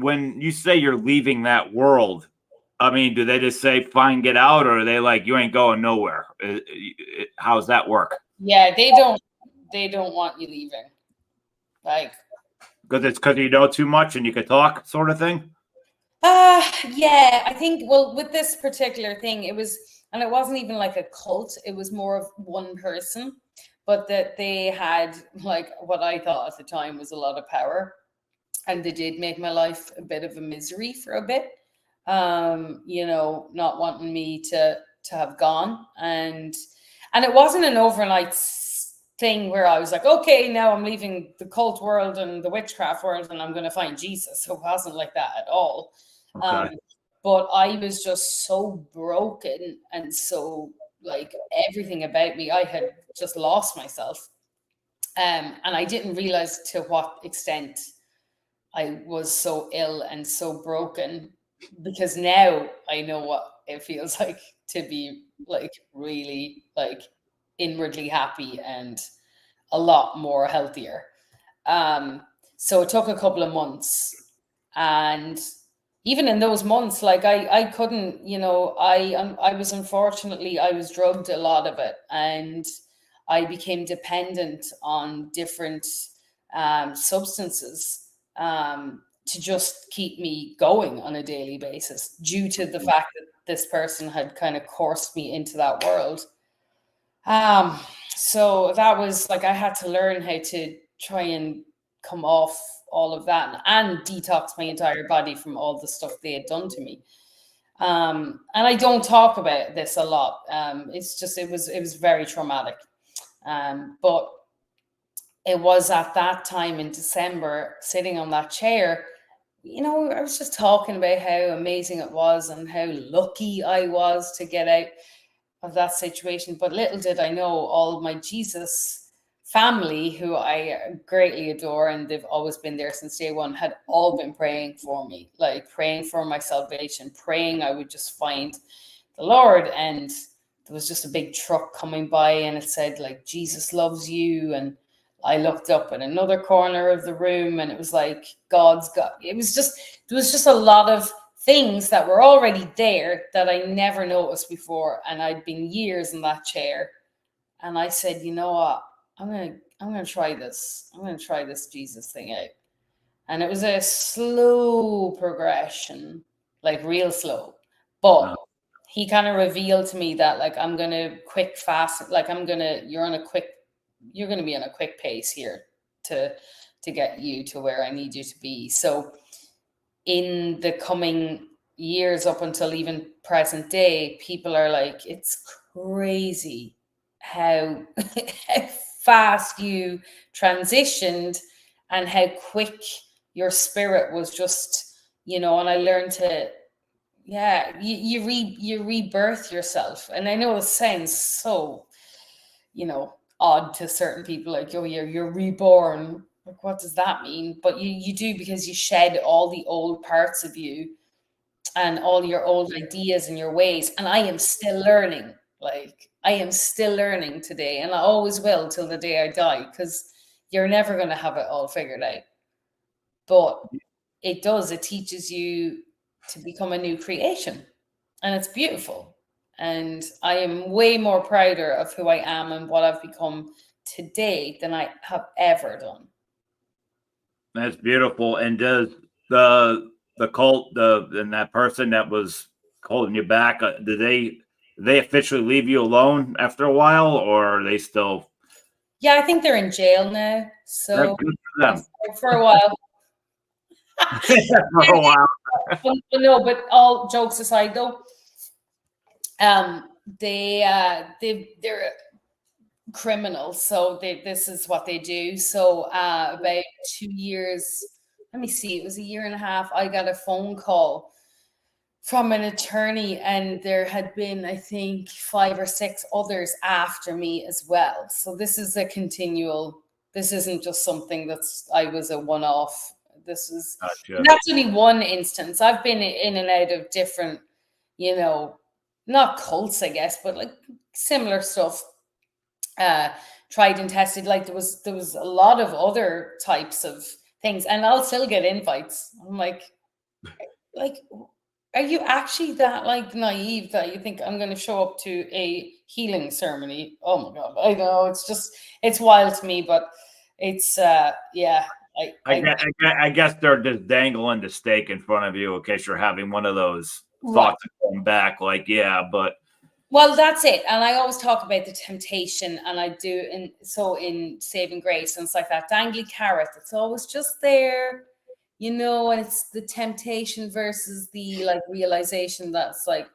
when you say you're leaving that world, I mean, do they just say, fine, get out? Or are they like, you ain't going nowhere? How's that work? Yeah, they don't want you leaving. Like, Because it's because you know too much and you can talk, sort of thing? Yeah, I think, well, with this particular thing, it wasn't even like a cult, it was more of one person, but that they had like what I thought at the time was a lot of power, and they did make my life a bit of a misery for a bit. Not wanting me to have gone, and it wasn't an overnight thing where I was like, okay, now I'm leaving the cult world and the witchcraft world and I'm going to find Jesus. So it wasn't like that at all. Okay. But I was just so broken, and so like everything about me, I had just lost myself. And I didn't realize to what extent I was so ill and so broken, because now I know what it feels like to be like really like inwardly happy and a lot more healthier. So it took a couple of months, and even in those months, like I couldn't, I was, unfortunately, I was drugged a lot of it, and I became dependent on different substances to just keep me going on a daily basis, due to the fact that this person had kind of coursed me into that world. So that was like, I had to learn how to try and come off all of that and detox my entire body from all the stuff they had done to me. And I don't talk about this a lot. It's just, it was very traumatic. But it was at that time in December, sitting on that chair, I was just talking about how amazing it was and how lucky I was to get out of that situation. But little did I know, all my Jesus family, who I greatly adore, and they've always been there since day one, had all been praying for me, like praying for my salvation, praying I would just find the Lord. And there was just a big truck coming by and it said like, Jesus loves you. And I looked up in another corner of the room and it was like, God's got, there was just a lot of things that were already there that I never noticed before. And I'd been years in that chair. And I said, you know what? I'm gonna try this. I'm gonna try this Jesus thing out. And it was a slow progression, like real slow. But he kind of revealed to me that like, I'm gonna quick fast, like you're gonna be on a quick pace here to get you to where I need you to be. So in the coming years, up until even present day, people are like, it's crazy how fast you transitioned and how quick your spirit was just, and I learned to, you rebirth yourself. And I know it sounds so, odd to certain people, like, oh, you're reborn. Like, what does that mean? But you do, because you shed all the old parts of you and all your old ideas and your ways. And I am still learning. Like, I am still learning today, and I always will till the day I die, because you're never going to have it all figured out. But it teaches you to become a new creation, and it's beautiful. And I am way more prouder of who I am and what I've become today than I have ever done. That's beautiful. And does the cult, and that person that was holding you back, do they officially leave you alone after a while, or are they still? Yeah, I think they're in jail now. So Good for them. For a while. For a while. No, but all jokes aside, though, they're criminals, so this is what they do. So about 2 years, let me see, it was a year and a half, I got a phone call from an attorney, and there had been, I think, 5 or 6 others after me as well. So this is a continual, this isn't just something I was a one-off. This is, gotcha. That's only one instance. I've been in and out of different, not cults, I guess, but like similar stuff, tried and tested. Like there was a lot of other types of things, and I'll still get invites. I'm like, Like, are you actually that like naive that you think I'm going to show up to a healing ceremony? Oh my god, I know, it's wild to me, but it's yeah. I guess they're just dangling the steak in front of you in case you're having one of those Right. thoughts that come back. Like, yeah, but Well, that's it. And I always talk about the temptation, and I do in Saving Grace, and it's like that dangly carrot. It's always just there, and it's the temptation versus the like realization that's like,